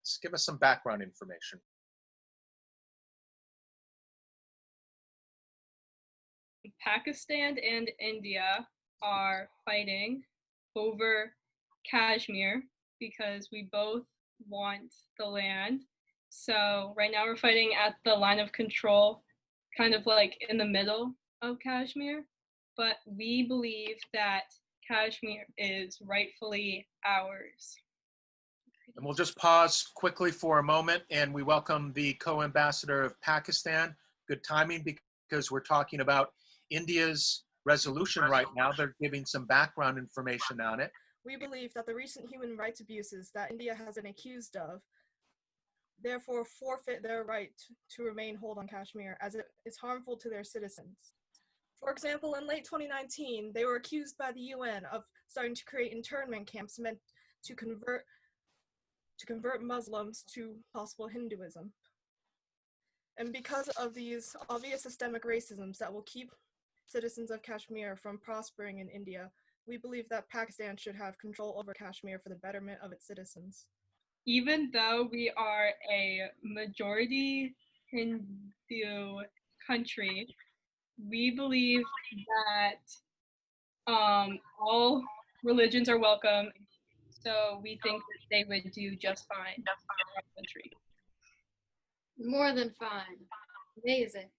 fights? Give us some background information. Pakistan and India are fighting over Kashmir because we both want the land. So right now we're fighting at the line of control, kind of like in the middle of Kashmir. But we believe that Kashmir is rightfully ours. And we'll just pause quickly for a moment, and we welcome the co-ambassador of Pakistan. Good timing, because we're talking about India's resolution right now. They're giving some background information on it. We believe that the recent human rights abuses that India has been accused of therefore forfeit their right to remain hold on Kashmir, as it is harmful to their citizens. For example, in late 2019, they were accused by the UN of starting to create internment camps meant to convert Muslims to possible Hinduism. And because of these obvious systemic racisms that will keep citizens of Kashmir from prospering in India, we believe that Pakistan should have control over Kashmir for the betterment of its citizens. Even though we are a majority Hindu country, we believe that all religions are welcome. So we think that they would do just fine in our country. More than fine. Amazing.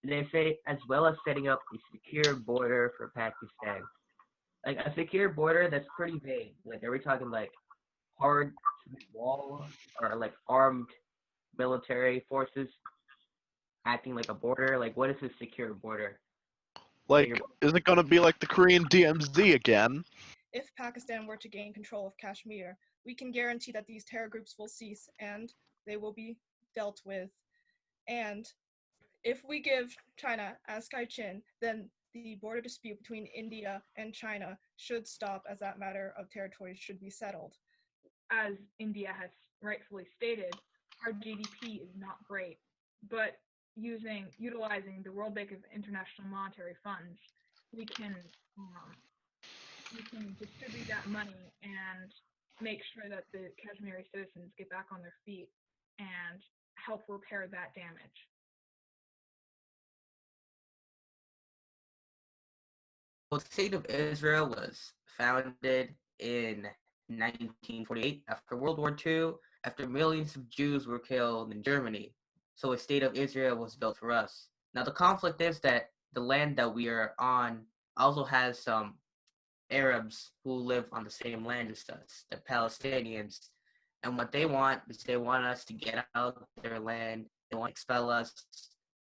They say, as well as setting up a secure border for Pakistan. Like a secure border that's pretty vague. Like, are we talking like hard wall or like armed military forces acting like a border? Like, what is a secure border? Like, is it going to be like the Korean DMZ again? If Pakistan were to gain control of Kashmir, we can guarantee that these terror groups will cease and they will be dealt with. And if we give China as Kaichen, then the border dispute between India and China should stop, as that matter of territory should be settled. As India has rightfully stated, our GDP is not great, but utilizing the World Bank of International Monetary Funds, we can distribute that money and make sure that the Kashmiri citizens get back on their feet and help repair that damage. Well, the state of Israel was founded in 1948 after World War II, after millions of Jews were killed in Germany. So a state of Israel was built for us. Now the conflict is that the land that we are on also has some Arabs who live on the same land as us, the Palestinians. And what they want is they want us to get out of their land, they want to expel us.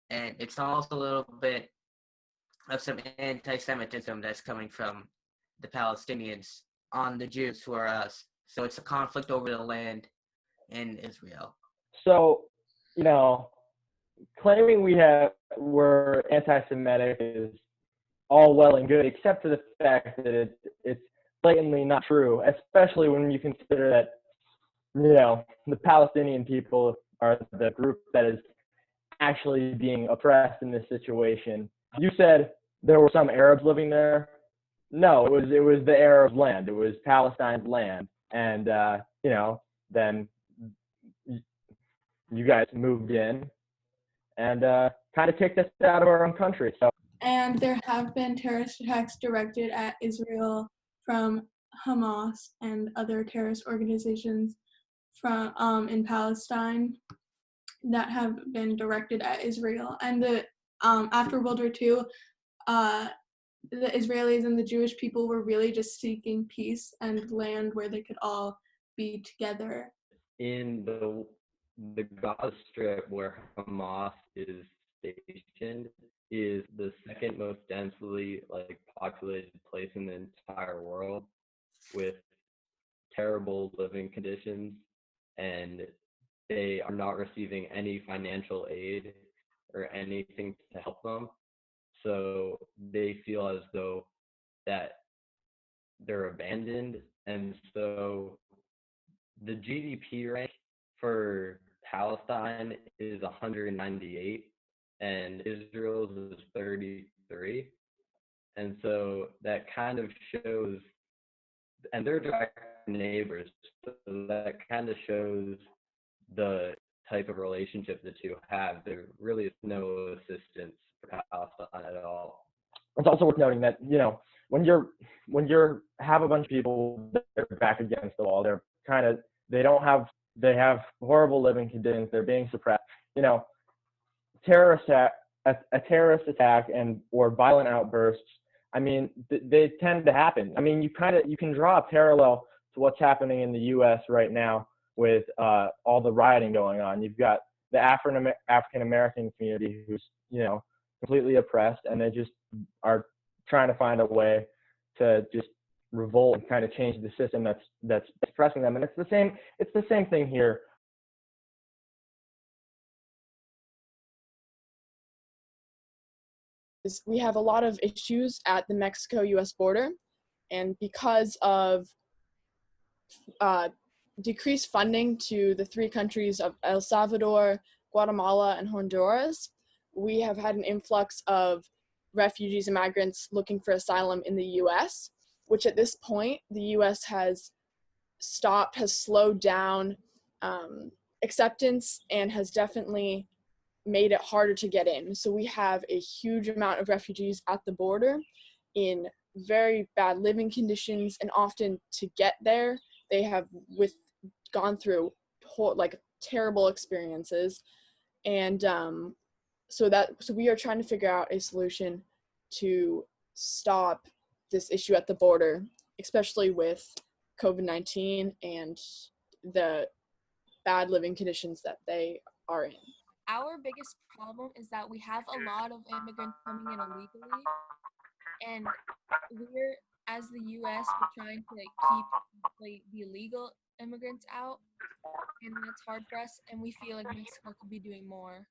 And it's also a little bit of some anti-Semitism that's coming from the Palestinians on the Jews who are us. So it's a conflict over the land in Israel. So, claiming we're anti-Semitic is all well and good, except for the fact that it's blatantly not true, especially when you consider that, the Palestinian people are the group that is actually being oppressed in this situation. You said there were some Arabs living there. No, it was the Arab land. It was Palestine's land. And, then you guys moved in and kind of kicked us out of our own country. So. And there have been terrorist attacks directed at Israel from Hamas and other terrorist organizations from in Palestine that have been directed at Israel. And after World War II, the Israelis and the Jewish people were really just seeking peace and land where they could all be together. In the Gaza Strip, where Hamas is stationed, is the second most densely populated place in the entire world, with terrible living conditions, and they are not receiving any financial aid or anything to help them. So they feel as though that they're abandoned. And so the GDP rank for Palestine is 198 and Israel's is 33. And so that kind of shows, and they're direct neighbors. So that kind of shows the type of relationship the two have. There really is no assistance for Palestine at all. It's also worth noting that, when you're have a bunch of people that are back against the wall, they have horrible living conditions, they're being suppressed. Terrorist a terrorist attack or violent outbursts, I mean, they tend to happen. I mean, you can draw a parallel to what's happening in the U.S. right now with all the rioting going on. You've got the African American community who's completely oppressed, and they just are trying to find a way to just revolt and kind of change the system that's oppressing them. And it's the same thing here. We have a lot of issues at the Mexico-U.S. border, and because of decreased funding to the three countries of El Salvador, Guatemala, and Honduras, we have had an influx of refugees and migrants looking for asylum in the U.S., which at this point the U.S. has slowed down acceptance and has definitely made it harder to get in. So we have a huge amount of refugees at the border in very bad living conditions, and often to get there, they have gone through terrible experiences. And so we are trying to figure out a solution to stop this issue at the border, especially with COVID-19 and the bad living conditions that they are in. Our biggest problem is that we have a lot of immigrants coming in illegally, and as the U.S., we're trying to keep the illegal immigrants out, and that's hard for us, and we feel like Mexico could be doing more.